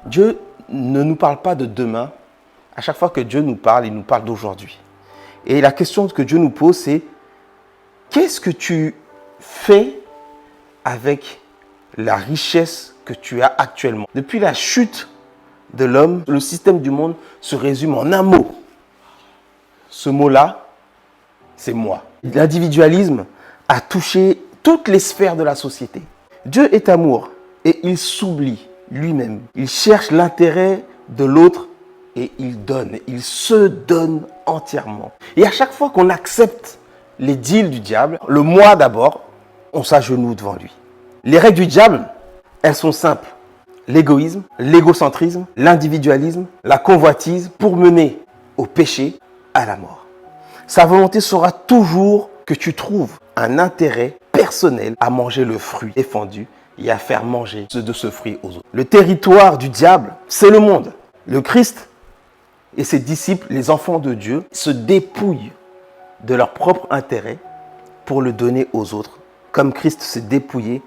Dieu ne nous parle pas de demain. À chaque fois que Dieu nous parle, il nous parle d'aujourd'hui. Et la question que Dieu nous pose, c'est qu'est-ce que tu fais avec la richesse que tu as actuellement? Depuis la chute de l'homme, le système du monde se résume en un mot. Ce mot-là, c'est moi. L'individualisme a touché toutes les sphères de la société. Dieu est amour et il s'oublie lui-même. Il cherche l'intérêt de l'autre et il donne. Il se donne entièrement. Et à chaque fois qu'on accepte les deals du diable, le moi d'abord, on s'agenouille devant lui. Les règles du diable, elles sont simples. L'égoïsme, l'égocentrisme, l'individualisme, la convoitise pour mener au péché, à la mort. Sa volonté sera toujours que tu trouves un intérêt personnel à manger le fruit défendu et à faire manger de ce fruit aux autres. Le territoire du diable, c'est le monde. Le Christ et ses disciples, les enfants de Dieu, se dépouillent de leur propre intérêt pour le donner aux autres, comme Christ s'est dépouillé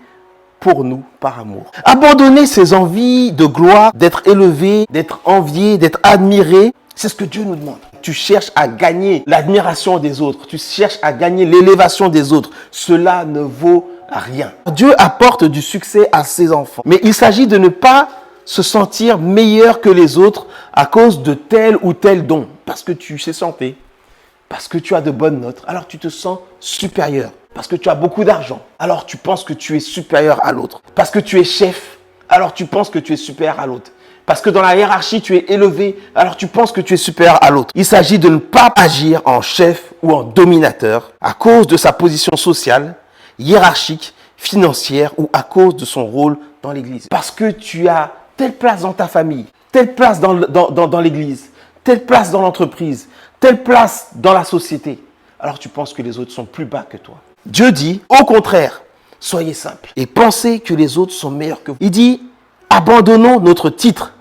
pour nous par amour. Abandonner ses envies de gloire, d'être élevé, d'être envié, d'être admiré, c'est ce que Dieu nous demande. Tu cherches à gagner l'admiration des autres, tu cherches à gagner l'élévation des autres. Cela ne vaut rien. Dieu apporte du succès à ses enfants, mais il s'agit de ne pas se sentir meilleur que les autres à cause de tel ou tel don. Parce que tu sais chanter, parce que tu as de bonnes notes, alors tu te sens supérieur. Parce que tu as beaucoup d'argent, alors tu penses que tu es supérieur à l'autre. Parce que tu es chef, alors tu penses que tu es supérieur à l'autre. Parce que dans la hiérarchie, tu es élevé, alors tu penses que tu es supérieur à l'autre. Il s'agit de ne pas agir en chef ou en dominateur à cause de sa position sociale, hiérarchique, financière ou à cause de son rôle dans l'église. Parce que tu as telle place dans ta famille, telle place dans l'église, telle place dans l'entreprise, telle place dans la société, alors tu penses que les autres sont plus bas que toi. Dieu dit, au contraire, soyez simples et pensez que les autres sont meilleurs que vous. Il dit, abandonnons notre titre,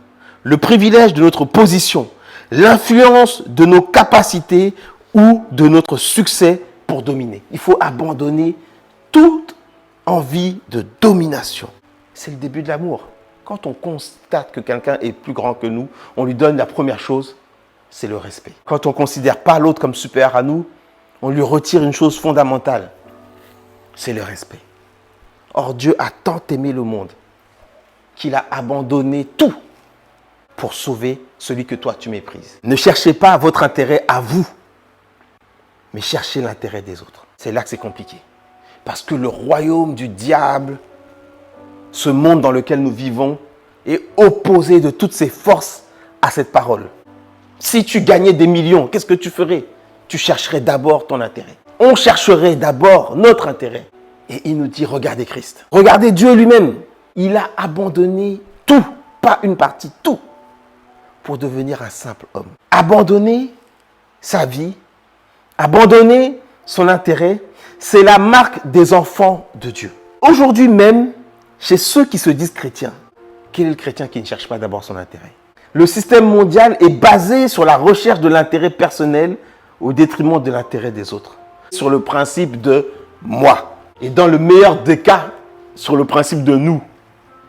le privilège de notre position, l'influence de nos capacités ou de notre succès pour dominer. Il faut abandonner toute envie de domination. C'est le début de l'amour. Quand on constate que quelqu'un est plus grand que nous, on lui donne la première chose, c'est le respect. Quand on ne considère pas l'autre comme supérieur à nous, on lui retire une chose fondamentale, c'est le respect. Or, Dieu a tant aimé le monde qu'il a abandonné tout pour sauver celui que toi tu méprises. Ne cherchez pas votre intérêt à vous, mais cherchez l'intérêt des autres. C'est là que c'est compliqué. Parce que le royaume du diable, ce monde dans lequel nous vivons, est opposé de toutes ses forces à cette parole. Si tu gagnais des millions, qu'est-ce que tu ferais? Tu chercherais d'abord ton intérêt. On chercherait d'abord notre intérêt. Et il nous dit, regardez Christ. Regardez Dieu lui-même. Il a abandonné tout, pas une partie, tout, pour devenir un simple homme. Abandonner sa vie, abandonner son intérêt, c'est la marque des enfants de Dieu. Aujourd'hui même, chez ceux qui se disent chrétiens, quel est le chrétien qui ne cherche pas d'abord son intérêt? Le système mondial est basé sur la recherche de l'intérêt personnel au détriment de l'intérêt des autres. Sur le principe de moi. Et dans le meilleur des cas, sur le principe de nous.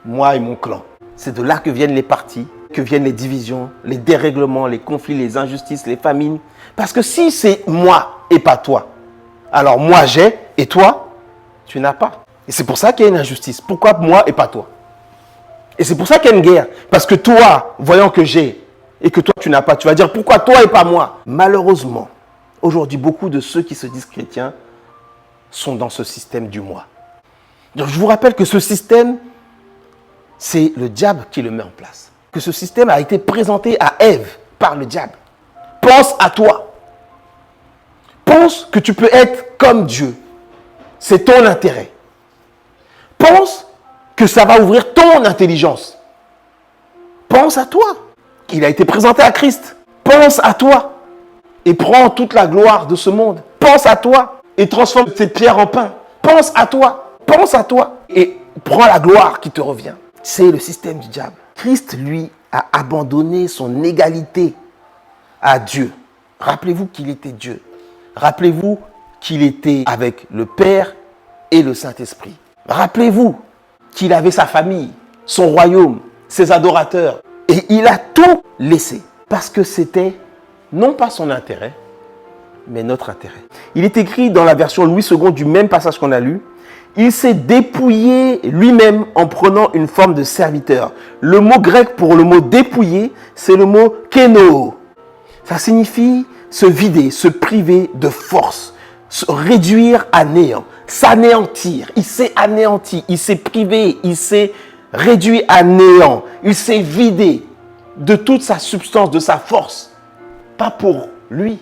Moi et mon clan. C'est de là que viennent les partis, que viennent les divisions, les dérèglements, les conflits, les injustices, les famines. Parce que si c'est moi et pas toi, alors moi j'ai et toi, tu n'as pas. Et c'est pour ça qu'il y a une injustice. Pourquoi moi et pas toi? Et c'est pour ça qu'il y a une guerre. Parce que toi, voyant que j'ai et que toi tu n'as pas, tu vas dire pourquoi toi et pas moi? Malheureusement, aujourd'hui, beaucoup de ceux qui se disent chrétiens sont dans ce système du moi. Donc, je vous rappelle que ce système, c'est le diable qui le met en place. Que ce système a été présenté à Ève par le diable. Pense à toi. Pense que tu peux être comme Dieu. C'est ton intérêt. Pense que ça va ouvrir ton intelligence. Pense à toi. Il a été présenté à Christ. Pense à toi. Et prends toute la gloire de ce monde. Pense à toi. Et transforme cette pierre en pain. Pense à toi. Pense à toi. Et prends la gloire qui te revient. C'est le système du diable. Christ, lui, a abandonné son égalité à Dieu. Rappelez-vous qu'il était Dieu. Rappelez-vous qu'il était avec le Père et le Saint-Esprit. Rappelez-vous qu'il avait sa famille, son royaume, ses adorateurs Et il a tout laissé parce que c'était non pas son intérêt, mais notre intérêt. Il est écrit dans la version Louis II du même passage qu'on a lu, il s'est dépouillé lui-même en prenant une forme de serviteur. Le mot grec pour le mot dépouiller, c'est le mot kénoo. Ça signifie se vider, se priver de force, se réduire à néant, s'anéantir. Il s'est anéanti, il s'est privé, il s'est réduit à néant. Il s'est vidé de toute sa substance, de sa force. Pas pour lui,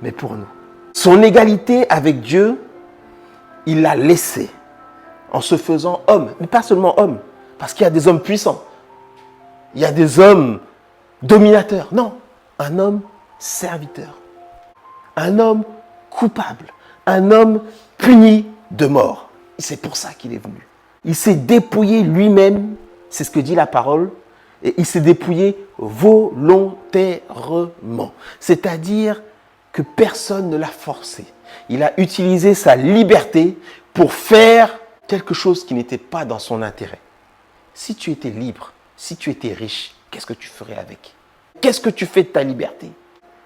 mais pour nous. Son égalité avec Dieu, il l'a laissé en se faisant homme. Mais pas seulement homme, parce qu'il y a des hommes puissants. Il y a des hommes dominateurs. Non, un homme serviteur. Un homme coupable. Un homme puni de mort. Et c'est pour ça qu'il est venu. Il s'est dépouillé lui-même, c'est ce que dit la parole, et il s'est dépouillé volontairement. C'est-à-dire que personne ne l'a forcé. Il a utilisé sa liberté pour faire quelque chose qui n'était pas dans son intérêt. Si tu étais libre, si tu étais riche, qu'est-ce que tu ferais avec? Qu'est-ce que tu fais de ta liberté?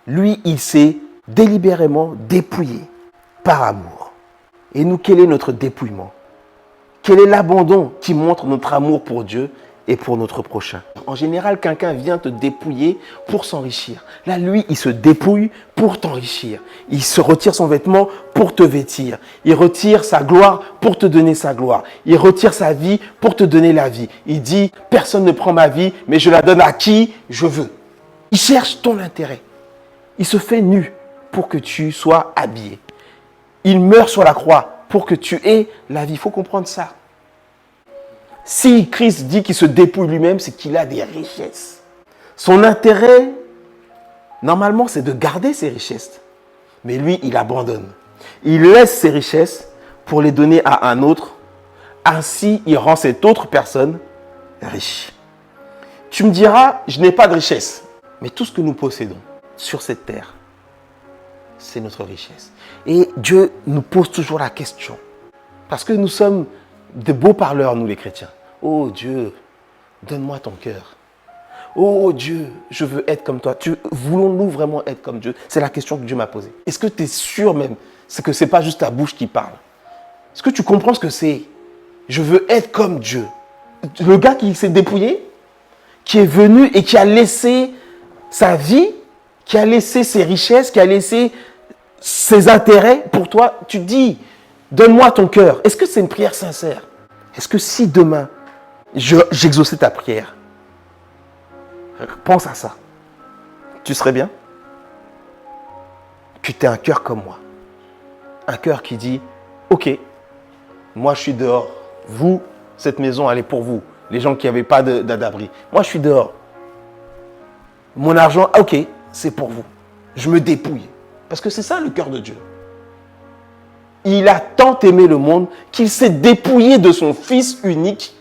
Lui, il s'est délibérément dépouillé par amour. Et nous, quel est notre dépouillement? Quel est l'abandon qui montre notre amour pour Dieu et pour notre prochain? En général, quelqu'un vient te dépouiller pour s'enrichir. Là, lui, il se dépouille pour t'enrichir. Il se retire son vêtement pour te vêtir. Il retire sa gloire pour te donner sa gloire. Il retire sa vie pour te donner la vie. Il dit, personne ne prend ma vie, mais je la donne à qui je veux. Il cherche ton intérêt. Il se fait nu pour que tu sois habillé. Il meurt sur la croix pour que tu aies la vie. Il faut comprendre ça. Si Christ dit qu'il se dépouille lui-même, c'est qu'il a des richesses. Son intérêt, normalement, c'est de garder ses richesses. Mais lui, il abandonne. Il laisse ses richesses pour les donner à un autre. Ainsi, il rend cette autre personne riche. Tu me diras, je n'ai pas de richesse. Mais tout ce que nous possédons sur cette terre, c'est notre richesse. Et Dieu nous pose toujours la question. Parce que nous sommes de beaux parleurs, nous les chrétiens. Oh Dieu, donne-moi ton cœur. Oh Dieu, je veux être comme toi. Voulons-nous vraiment être comme Dieu? C'est la question que Dieu m'a posée. Est-ce que tu es sûr même que ce n'est pas juste ta bouche qui parle? Est-ce que tu comprends ce que c'est? Je veux être comme Dieu. Le gars qui s'est dépouillé, qui est venu et qui a laissé sa vie, qui a laissé ses richesses, qui a laissé ses intérêts pour toi, tu dis, donne-moi ton cœur. Est-ce que c'est une prière sincère? Est-ce que si demain, j'exauçais ta prière, pense à ça, tu serais bien? Que tu aies un cœur comme moi. Un cœur qui dit, ok, moi je suis dehors. Vous, cette maison, elle est pour vous. Les gens qui n'avaient pas d'abri. Moi je suis dehors. Mon argent, ok, c'est pour vous. Je me dépouille. Parce que c'est ça le cœur de Dieu. Il a tant aimé le monde qu'il s'est dépouillé de son Fils unique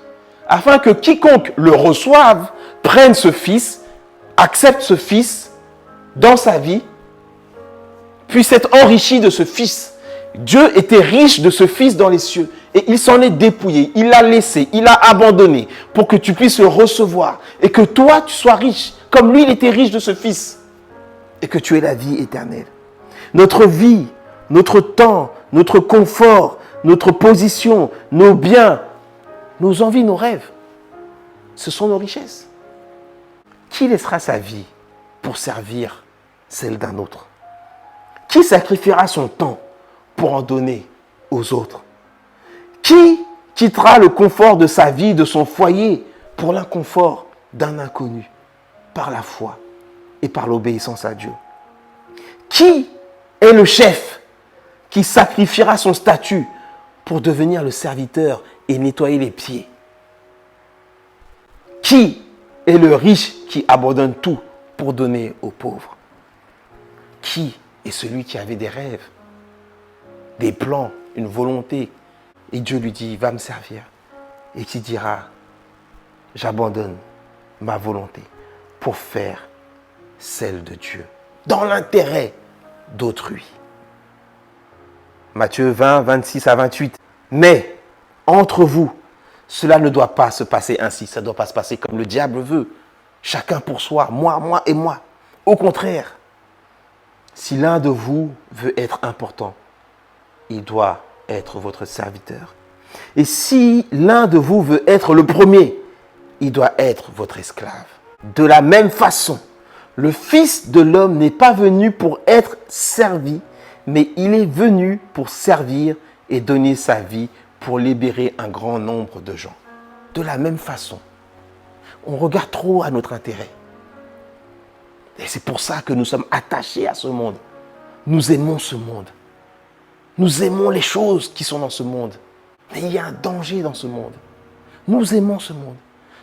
afin que quiconque le reçoive, prenne ce Fils, accepte ce Fils dans sa vie, puisse être enrichi de ce Fils. Dieu était riche de ce Fils dans les cieux et il s'en est dépouillé, il l'a laissé, il l'a abandonné pour que tu puisses le recevoir et que toi tu sois riche comme lui il était riche de ce Fils et que tu aies la vie éternelle. Notre vie, notre temps, notre confort, notre position, nos biens, nos envies, nos rêves, ce sont nos richesses. Qui laissera sa vie pour servir celle d'un autre? Qui sacrifiera son temps pour en donner aux autres? Qui quittera le confort de sa vie, de son foyer, pour l'inconfort d'un inconnu, par la foi et par l'obéissance à Dieu? Qui est le chef qui sacrifiera son statut pour devenir le serviteur et nettoyer les pieds? Qui est le riche qui abandonne tout pour donner aux pauvres? Qui est celui qui avait des rêves, des plans, une volonté, et Dieu lui dit, va me servir, et qui dira, j'abandonne ma volonté pour faire celle de Dieu, dans l'intérêt d'autrui. Matthieu 20, 26 à 28. Mais entre vous, cela ne doit pas se passer ainsi. Ça ne doit pas se passer comme le diable veut. chacun pour soi, moi et moi. Au contraire, si l'un de vous veut être important, il doit être votre serviteur. Et si l'un de vous veut être le premier, il doit être votre esclave. De la même façon, le Fils de l'homme n'est pas venu pour être servi, mais il est venu pour servir et donner sa vie pour libérer un grand nombre de gens. De la même façon, on regarde trop à notre intérêt. Et c'est pour ça que nous sommes attachés à ce monde. Nous aimons ce monde. Nous aimons les choses qui sont dans ce monde. Mais il y a un danger dans ce monde. Nous aimons ce monde.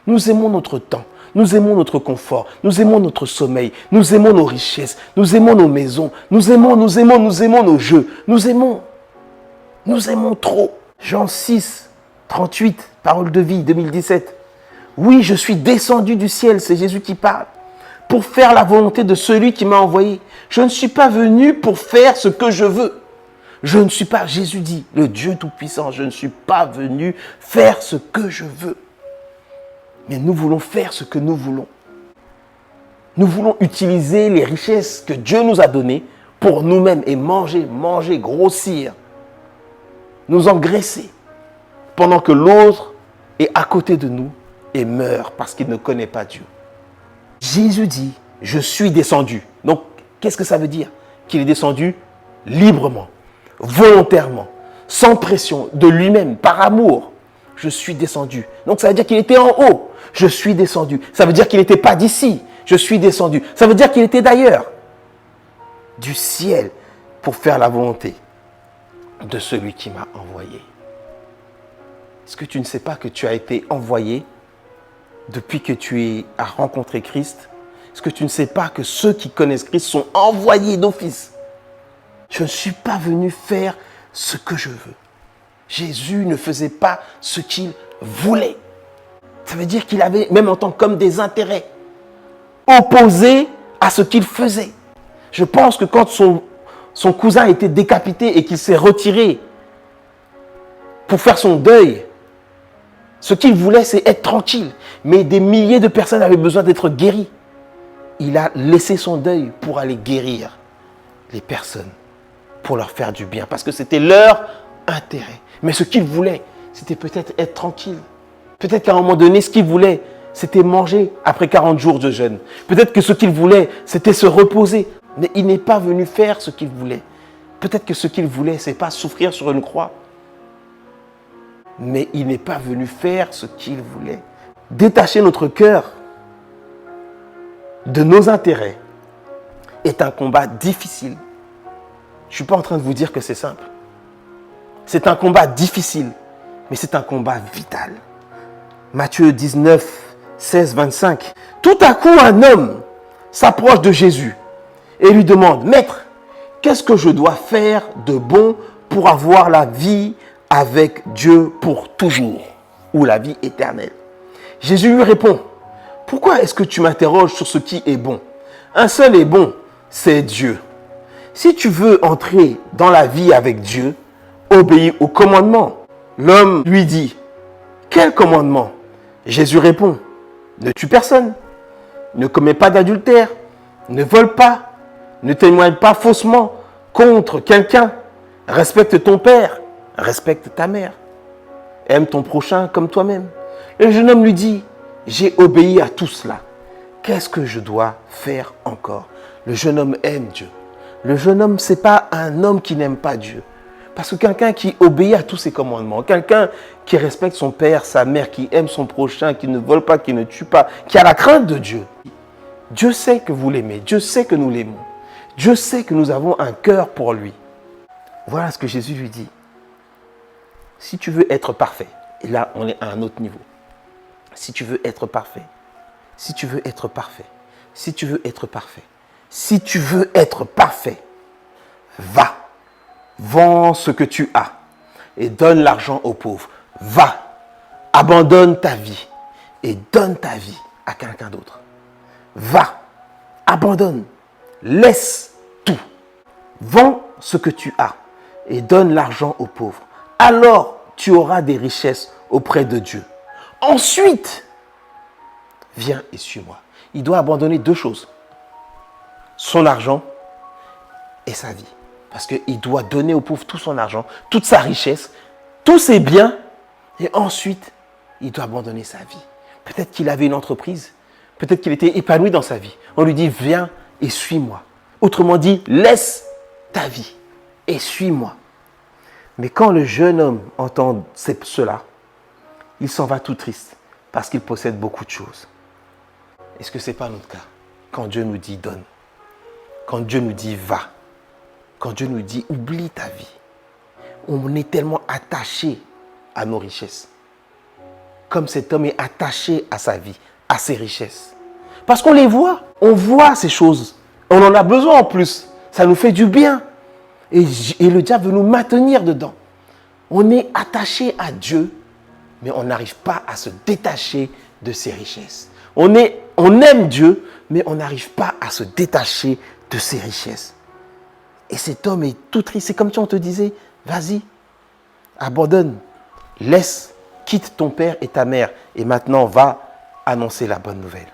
Nous aimons notre temps. Nous aimons notre confort. Nous aimons notre sommeil. Nous aimons nos richesses. Nous aimons nos maisons. Nous aimons nos jeux. Nous aimons trop. Jean 6, 38, parole de vie 2017. Oui, je suis descendu du ciel, c'est Jésus qui parle, pour faire la volonté de celui qui m'a envoyé. Je ne suis pas venu pour faire ce que je veux. Je ne suis pas, Jésus dit, le Dieu Tout-Puissant, je ne suis pas venu faire ce que je veux. Mais nous voulons faire ce que nous voulons. Nous voulons utiliser les richesses que Dieu nous a données pour nous-mêmes et manger, grossir, nous engraisser, pendant que l'autre est à côté de nous et meurt parce qu'il ne connaît pas Dieu. Jésus dit, je suis descendu. Donc, qu'est-ce que ça veut dire? Qu'il est descendu librement, volontairement, sans pression, de lui-même, par amour. Je suis descendu. Donc, ça veut dire qu'il était en haut. Je suis descendu. Ça veut dire qu'il n'était pas d'ici. Je suis descendu. Ça veut dire qu'il était d'ailleurs, du ciel, pour faire la volonté de celui qui m'a envoyé. Est-ce que tu ne sais pas que tu as été envoyé depuis que tu as rencontré Christ? Est-ce que tu ne sais pas que ceux qui connaissent Christ sont envoyés d'office? Je ne suis pas venu faire ce que je veux. Jésus ne faisait pas ce qu'il voulait. Ça veut dire qu'il avait, même en tant qu'homme, des intérêts opposés à ce qu'il faisait. Je pense que quand son cousin a été décapité et qu'il s'est retiré pour faire son deuil, ce qu'il voulait, c'est être tranquille. Mais des milliers de personnes avaient besoin d'être guéries. Il a laissé son deuil pour aller guérir les personnes, pour leur faire du bien, parce que c'était leur intérêt. Mais ce qu'il voulait, c'était peut-être être tranquille. Peut-être qu'à un moment donné, ce qu'il voulait, c'était manger après 40 jours de jeûne. Peut-être que ce qu'il voulait, c'était se reposer. Mais il n'est pas venu faire ce qu'il voulait. Peut-être que ce qu'il voulait, ce n'est pas souffrir sur une croix. Mais il n'est pas venu faire ce qu'il voulait. Détacher notre cœur de nos intérêts est un combat difficile. Je ne suis pas en train de vous dire que c'est simple. C'est un combat difficile, mais c'est un combat vital. Matthieu 19, 16, 25. Tout à coup, un homme s'approche de Jésus et lui demande, « Maître, qu'est-ce que je dois faire de bon pour avoir la vie avec Dieu pour toujours, ou la vie éternelle ?» Jésus lui répond, « Pourquoi est-ce que tu m'interroges sur ce qui est bon? Un seul est bon, c'est Dieu. Si tu veux entrer dans la vie avec Dieu, obéis au commandement. » L'homme lui dit, « Quel commandement ?» Jésus répond, « Ne tue personne, ne commets pas d'adultère, ne vole pas, ne témoigne pas faussement contre quelqu'un, respecte ton père, respecte ta mère, aime ton prochain comme toi-même. » Le jeune homme lui dit, « J'ai obéi à tout cela. Qu'est-ce que je dois faire encore ?» Le jeune homme aime Dieu. Le jeune homme, ce n'est pas un homme qui n'aime pas Dieu. Parce que quelqu'un qui obéit à tous ses commandements, quelqu'un qui respecte son père, sa mère, qui aime son prochain, qui ne vole pas, qui ne tue pas, qui a la crainte de Dieu. Dieu sait que vous l'aimez, Dieu sait que nous l'aimons. Dieu sait que nous avons un cœur pour lui. Voilà ce que Jésus lui dit. Si tu veux être parfait, et là on est à un autre niveau. Si tu veux être parfait, si tu veux être parfait, si tu veux être parfait, si tu veux être parfait, va. Vends ce que tu as et donne l'argent aux pauvres. Va, abandonne ta vie et donne ta vie à quelqu'un d'autre. Va, abandonne, laisse tout. Vends ce que tu as et donne l'argent aux pauvres. Alors, tu auras des richesses auprès de Dieu. Ensuite, viens et suis-moi. Il doit abandonner deux choses. Son argent et sa vie. Parce qu'il doit donner aux pauvres tout son argent, toute sa richesse, tous ses biens. Et ensuite, il doit abandonner sa vie. Peut-être qu'il avait une entreprise. Peut-être qu'il était épanoui dans sa vie. On lui dit, viens et suis-moi. Autrement dit, laisse ta vie et suis-moi. Mais quand le jeune homme entend cela, il s'en va tout triste parce qu'il possède beaucoup de choses. Est-ce que ce n'est pas notre cas? Quand Dieu nous dit donne, quand Dieu nous dit va, quand Dieu nous dit oublie ta vie, on est tellement attaché à nos richesses. Comme cet homme est attaché à sa vie, à ses richesses. Parce qu'on les voit, on voit ces choses. On en a besoin en plus. Ça nous fait du bien. Et le diable veut nous maintenir dedans. On est attaché à Dieu, mais on n'arrive pas à se détacher de ses richesses. On aime Dieu, mais on n'arrive pas à se détacher de ses richesses. Et cet homme est tout triste. C'est comme si on te disait, vas-y, abandonne, laisse, quitte ton père et ta mère et maintenant va annoncer la bonne nouvelle.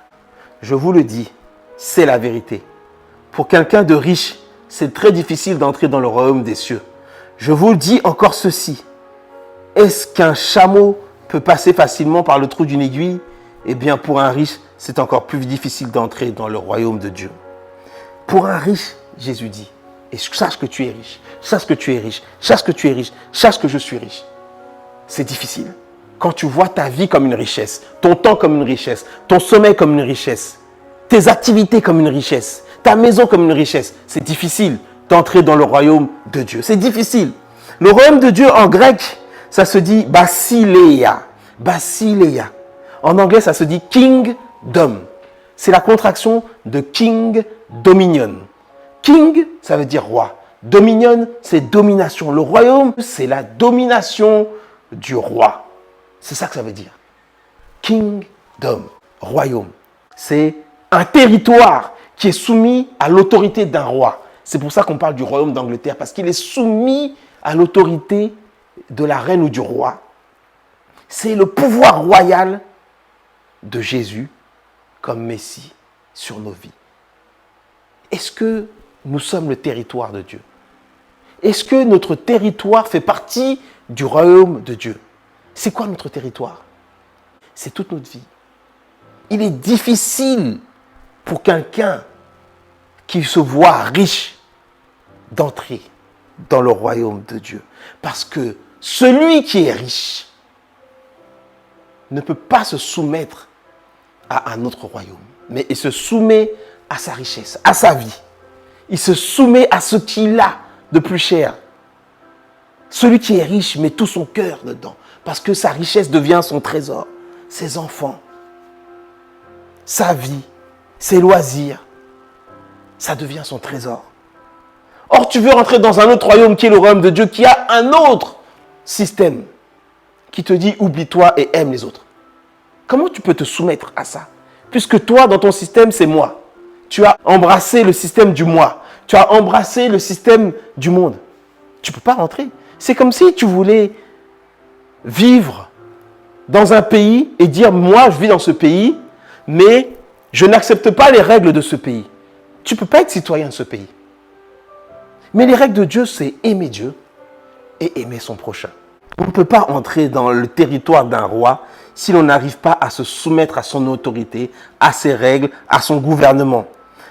Je vous le dis, c'est la vérité. Pour quelqu'un de riche, c'est très difficile d'entrer dans le royaume des cieux. Je vous le dis encore ceci. Est-ce qu'un chameau peut passer facilement par le trou d'une aiguille? Eh bien, pour un riche, c'est encore plus difficile d'entrer dans le royaume de Dieu. Pour un riche, Jésus dit, et sache que tu es riche, sache que tu es riche, sache que tu es riche, sache que je suis riche. C'est difficile. Quand tu vois ta vie comme une richesse, ton temps comme une richesse, ton sommeil comme une richesse, tes activités comme une richesse, ta maison comme une richesse, c'est difficile d'entrer dans le royaume de Dieu. C'est difficile. Le royaume de Dieu en grec, ça se dit basileia. Basileia. En anglais, ça se dit kingdom. C'est la contraction de king, dominion. King, ça veut dire roi. Dominion, c'est domination. Le royaume, c'est la domination du roi. C'est ça que ça veut dire. Kingdom, royaume. C'est un territoire qui est soumis à l'autorité d'un roi. C'est pour ça qu'on parle du royaume d'Angleterre, parce qu'il est soumis à l'autorité de la reine ou du roi. C'est le pouvoir royal de Jésus comme Messie sur nos vies. Est-ce que nous sommes le territoire de Dieu? Est-ce que notre territoire fait partie du royaume de Dieu? C'est quoi notre territoire? C'est toute notre vie. Il est difficile pour quelqu'un qui se voit riche d'entrer dans le royaume de Dieu. Parce que celui qui est riche ne peut pas se soumettre à un autre royaume. Mais il se soumet à sa richesse, à sa vie. Il se soumet à ce qu'il a de plus cher. Celui qui est riche met tout son cœur dedans. Parce que sa richesse devient son trésor. Ses enfants, sa vie, ses loisirs, ça devient son trésor. Or, tu veux rentrer dans un autre royaume qui est le royaume de Dieu, qui a un autre système qui te dit oublie-toi et aime les autres. Comment tu peux te soumettre à ça? Puisque toi, dans ton système, c'est moi. Tu as embrassé le système du moi. Tu as embrassé le système du monde. Tu ne peux pas rentrer. C'est comme si tu voulais vivre dans un pays et dire, moi, je vis dans ce pays, mais je n'accepte pas les règles de ce pays. Tu ne peux pas être citoyen de ce pays. Mais les règles de Dieu, c'est aimer Dieu et aimer son prochain. On ne peut pas entrer dans le territoire d'un roi si l'on n'arrive pas à se soumettre à son autorité, à ses règles, à son gouvernement.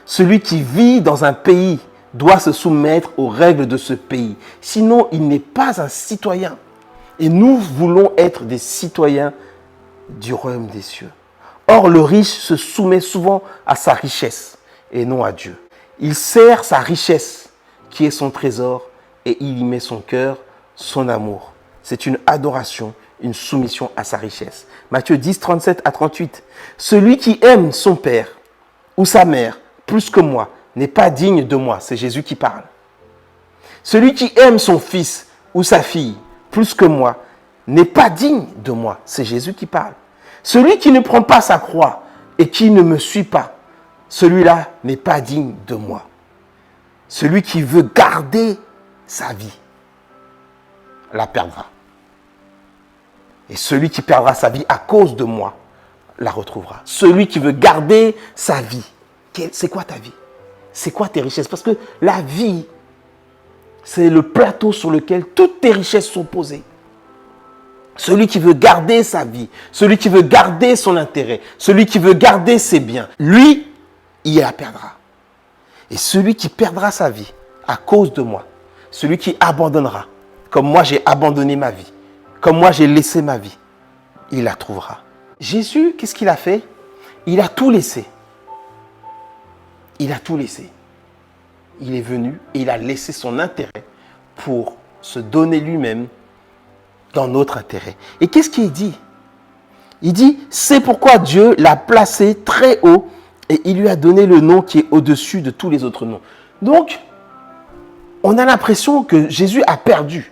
Celui qui vit dans un pays doit se soumettre aux règles de ce pays. Sinon, il n'est pas un citoyen. Et nous voulons être des citoyens du royaume des cieux. Or, le riche se soumet souvent à sa richesse et non à Dieu. Il sert sa richesse, qui est son trésor, et il y met son cœur, son amour. C'est une adoration, une soumission à sa richesse. Matthieu 10, 37 à 38. Celui qui aime son père ou sa mère plus que moi n'est pas digne de moi. C'est Jésus qui parle. Celui qui aime son fils ou sa fille plus que moi n'est pas digne de moi. C'est Jésus qui parle. Celui qui ne prend pas sa croix et qui ne me suit pas, celui-là n'est pas digne de moi. Celui qui veut garder sa vie la perdra. Et celui qui perdra sa vie à cause de moi la retrouvera. Celui qui veut garder sa vie. C'est quoi ta vie? C'est quoi tes richesses? Parce que la vie, c'est le plateau sur lequel toutes tes richesses sont posées. Celui qui veut garder sa vie, celui qui veut garder son intérêt, celui qui veut garder ses biens, lui, il la perdra. Et celui qui perdra sa vie à cause de moi, celui qui abandonnera, comme moi j'ai abandonné ma vie, comme moi j'ai laissé ma vie, il la trouvera. Jésus, qu'est-ce qu'il a fait? Il a tout laissé. Il a tout laissé. Il est venu et il a laissé son intérêt pour se donner lui-même dans notre intérêt. Et qu'est-ce qu'il dit? Il dit, c'est pourquoi Dieu l'a placé très haut et il lui a donné le nom qui est au-dessus de tous les autres noms. Donc, on a l'impression que Jésus a perdu.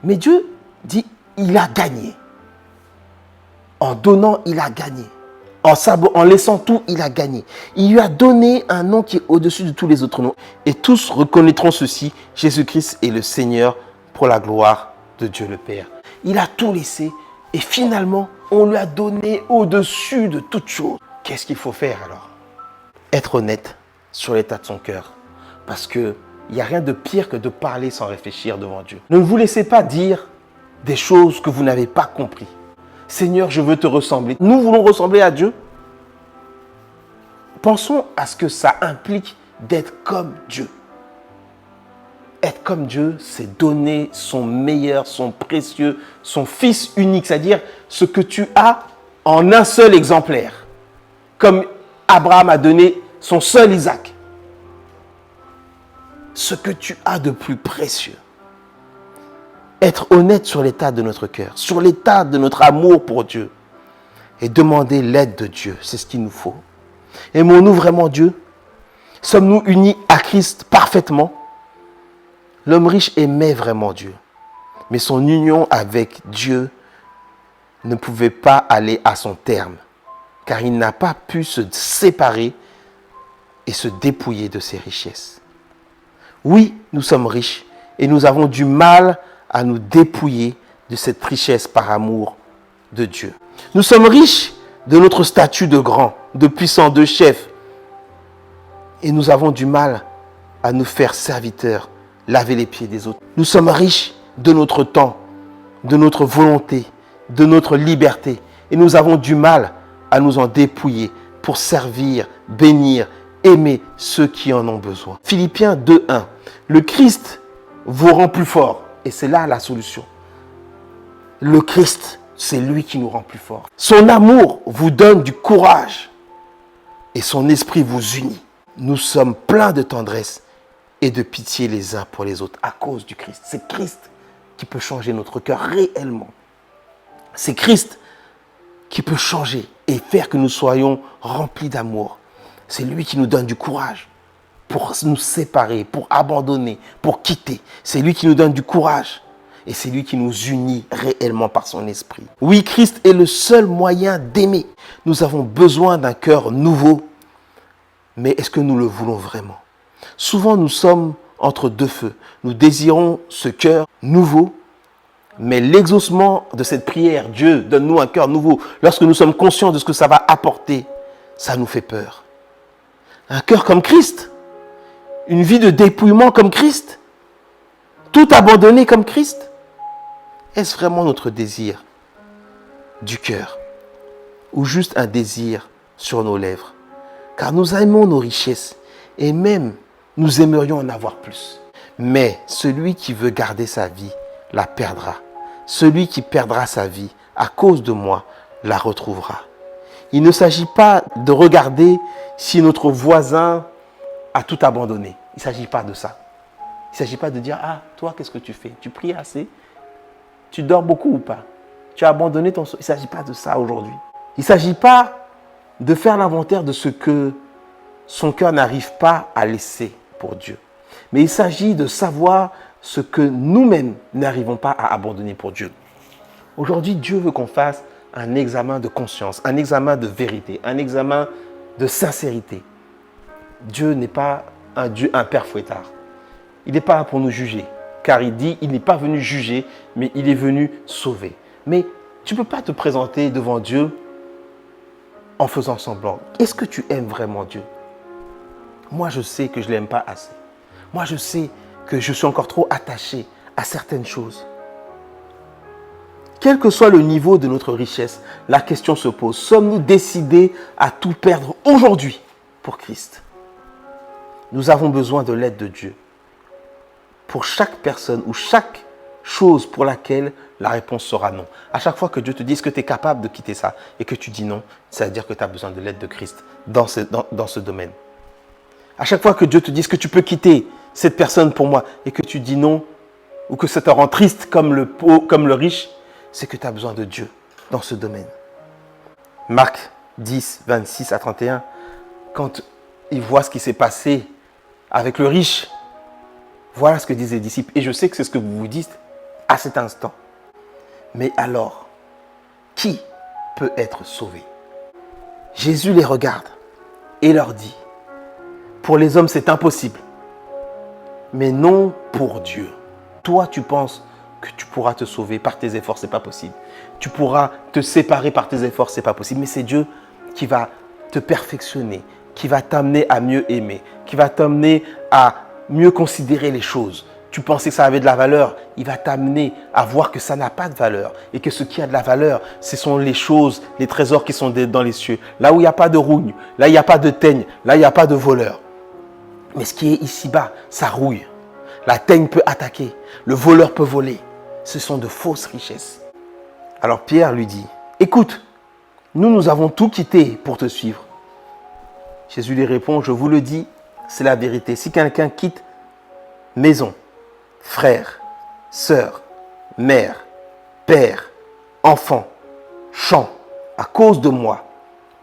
Mais Dieu dit, il a gagné. En donnant, il a gagné. En laissant tout, il a gagné. Il lui a donné un nom qui est au-dessus de tous les autres noms. Et tous reconnaîtront ceci, Jésus-Christ est le Seigneur pour la gloire de Dieu le Père. Il a tout laissé et finalement, on lui a donné au-dessus de toute chose. Qu'est-ce qu'il faut faire alors? Être honnête sur l'état de son cœur. Parce qu'il n'y a rien de pire que de parler sans réfléchir devant Dieu. Ne vous laissez pas dire des choses que vous n'avez pas compris. Seigneur, je veux te ressembler. Nous voulons ressembler à Dieu. Pensons à ce que ça implique d'être comme Dieu. Être comme Dieu, c'est donner son meilleur, son précieux, son fils unique, c'est-à-dire ce que tu as en un seul exemplaire. Comme Abraham a donné son seul Isaac. Ce que tu as de plus précieux. Être honnête sur l'état de notre cœur, sur l'état de notre amour pour Dieu et demander l'aide de Dieu, c'est ce qu'il nous faut. Aimons-nous vraiment Dieu? Sommes-nous unis à Christ parfaitement? L'homme riche aimait vraiment Dieu, mais son union avec Dieu ne pouvait pas aller à son terme, car il n'a pas pu se séparer et se dépouiller de ses richesses. Oui, nous sommes riches et nous avons du mal à nous dépouiller de cette richesse par amour de Dieu. Nous sommes riches de notre statut de grand, de puissant, de chef. Et nous avons du mal à nous faire serviteurs, laver les pieds des autres. Nous sommes riches de notre temps, de notre volonté, de notre liberté. Et nous avons du mal à nous en dépouiller pour servir, bénir, aimer ceux qui en ont besoin. Philippiens 2:1. Le Christ vous rend plus fort. Et c'est là la solution. Le Christ, c'est lui qui nous rend plus forts. Son amour vous donne du courage et son esprit vous unit. Nous sommes pleins de tendresse et de pitié les uns pour les autres à cause du Christ. C'est Christ qui peut changer notre cœur réellement. C'est Christ qui peut changer et faire que nous soyons remplis d'amour. C'est lui qui nous donne du courage pour nous séparer, pour abandonner, pour quitter. C'est lui qui nous donne du courage et c'est lui qui nous unit réellement par son esprit. Oui, Christ est le seul moyen d'aimer. Nous avons besoin d'un cœur nouveau, mais est-ce que nous le voulons vraiment? Souvent, nous sommes entre deux feux. Nous désirons ce cœur nouveau, mais l'exaucement de cette prière, Dieu, donne-nous un cœur nouveau, lorsque nous sommes conscients de ce que ça va apporter, ça nous fait peur. Un cœur comme Christ, une vie de dépouillement comme Christ, tout abandonné comme Christ. Est-ce vraiment notre désir du cœur ou juste un désir sur nos lèvres? Car nous aimons nos richesses et même nous aimerions en avoir plus. Mais celui qui veut garder sa vie la perdra. Celui qui perdra sa vie à cause de moi la retrouvera. Il ne s'agit pas de regarder si notre voisin a tout abandonné. Il ne s'agit pas de ça. Il ne s'agit pas de dire, ah, toi, qu'est-ce que tu fais? Tu pries assez? Tu dors beaucoup ou pas? Tu as abandonné ton... Il ne s'agit pas de ça aujourd'hui. Il ne s'agit pas de faire l'inventaire de ce que son cœur n'arrive pas à laisser pour Dieu. Mais il s'agit de savoir ce que nous-mêmes n'arrivons pas à abandonner pour Dieu. Aujourd'hui, Dieu veut qu'on fasse un examen de conscience, un examen de vérité, un examen de sincérité. Dieu n'est pas un Dieu, un père fouettard. Il n'est pas là pour nous juger, car il dit, il n'est pas venu juger, mais il est venu sauver. Mais tu ne peux pas te présenter devant Dieu en faisant semblant. Est-ce que tu aimes vraiment Dieu? Moi, je sais que je ne l'aime pas assez. Moi, je sais que je suis encore trop attaché à certaines choses. Quel que soit le niveau de notre richesse, la question se pose. Sommes-nous décidés à tout perdre aujourd'hui pour Christ? Nous avons besoin de l'aide de Dieu pour chaque personne ou chaque chose pour laquelle la réponse sera non. À chaque fois que Dieu te dit, est-ce que tu es capable de quitter ça et que tu dis non, ça veut dire que tu as besoin de l'aide de Christ dans ce domaine. À chaque fois que Dieu te dit, est-ce que tu peux quitter cette personne pour moi et que tu dis non ou que ça te rend triste comme le pauvre, comme le riche, c'est que tu as besoin de Dieu dans ce domaine. Marc 10, 26 à 31, quand il voit ce qui s'est passé avec le riche, voilà ce que disent les disciples. Et je sais que c'est ce que vous vous dites à cet instant. Mais alors, qui peut être sauvé? Jésus les regarde et leur dit, pour les hommes c'est impossible, mais non pour Dieu. Toi tu penses que tu pourras te sauver par tes efforts, c'est pas possible. Tu pourras te séparer par tes efforts, c'est pas possible. Mais c'est Dieu qui va te perfectionner, qui va t'amener à mieux aimer, qui va t'amener à mieux considérer les choses. Tu pensais que ça avait de la valeur, il va t'amener à voir que ça n'a pas de valeur et que ce qui a de la valeur, ce sont les choses, les trésors qui sont dans les cieux. Là où il n'y a pas de rouille, là il n'y a pas de teigne, là il n'y a pas de voleur. Mais ce qui est ici-bas, ça rouille. La teigne peut attaquer, le voleur peut voler. Ce sont de fausses richesses. Alors Pierre lui dit, écoute, nous avons tout quitté pour te suivre. Jésus lui répond, je vous le dis, c'est la vérité. Si quelqu'un quitte maison, frère, sœur, mère, père, enfant, champ, à cause de moi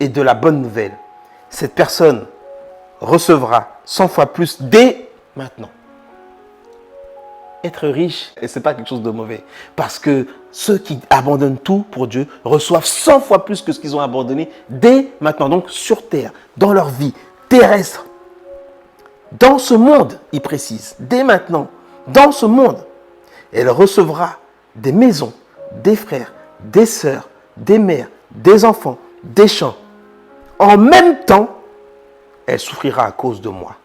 et de la bonne nouvelle, cette personne recevra 100 fois plus dès maintenant. Être riche, et ce n'est pas quelque chose de mauvais, parce que ceux qui abandonnent tout pour Dieu reçoivent 100 fois plus que ce qu'ils ont abandonné dès maintenant, donc sur terre, dans leur vie terrestre. Dans ce monde, il précise, dès maintenant, dans ce monde, elle recevra des maisons, des frères, des sœurs, des mères, des enfants, des champs. En même temps, elle souffrira à cause de moi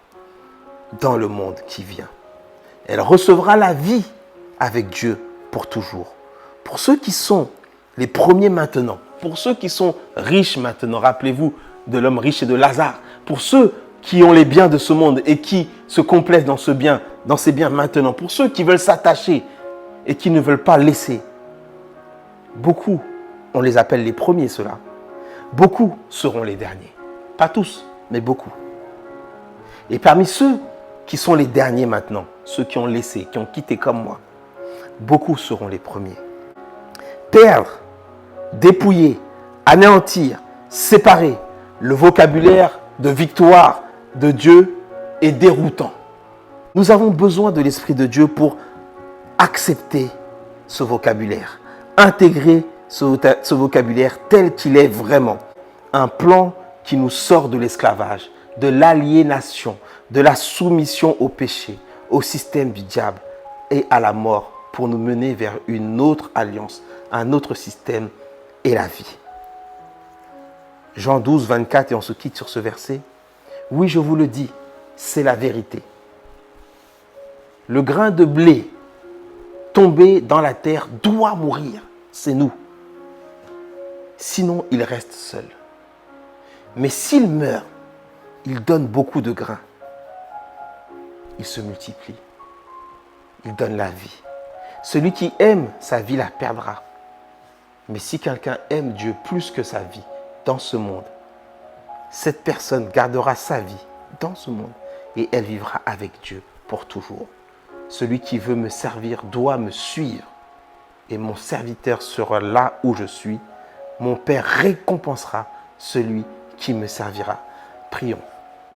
dans le monde qui vient. Elle recevra la vie avec Dieu pour toujours. Pour ceux qui sont les premiers maintenant, pour ceux qui sont riches maintenant, rappelez-vous de l'homme riche et de Lazare, pour ceux qui ont les biens de ce monde et qui se complaisent dans ces biens maintenant, pour ceux qui veulent s'attacher et qui ne veulent pas laisser. Beaucoup, on les appelle les premiers ceux-là. Beaucoup seront les derniers. Pas tous, mais beaucoup. Et parmi ceux qui sont les derniers maintenant, ceux qui ont laissé, qui ont quitté comme moi, beaucoup seront les premiers. Perdre, dépouiller, anéantir, séparer, le vocabulaire de victoire de Dieu est déroutant. Nous avons besoin de l'Esprit de Dieu pour accepter ce vocabulaire, intégrer ce vocabulaire tel qu'il est vraiment. Un plan qui nous sort de l'esclavage, de l'aliénation, de la soumission au péché, au système du diable et à la mort pour nous mener vers une autre alliance, un autre système et la vie. Jean 12, 24, et on se quitte sur ce verset. Oui, je vous le dis, c'est la vérité. Le grain de blé tombé dans la terre doit mourir, c'est nous. Sinon, il reste seul. Mais s'il meurt, il donne beaucoup de grains. Il se multiplie. Il donne la vie. Celui qui aime sa vie la perdra. Mais si quelqu'un aime Dieu plus que sa vie dans ce monde, cette personne gardera sa vie dans ce monde et elle vivra avec Dieu pour toujours. Celui qui veut me servir doit me suivre et mon serviteur sera là où je suis. Mon Père récompensera celui qui me servira. Prions.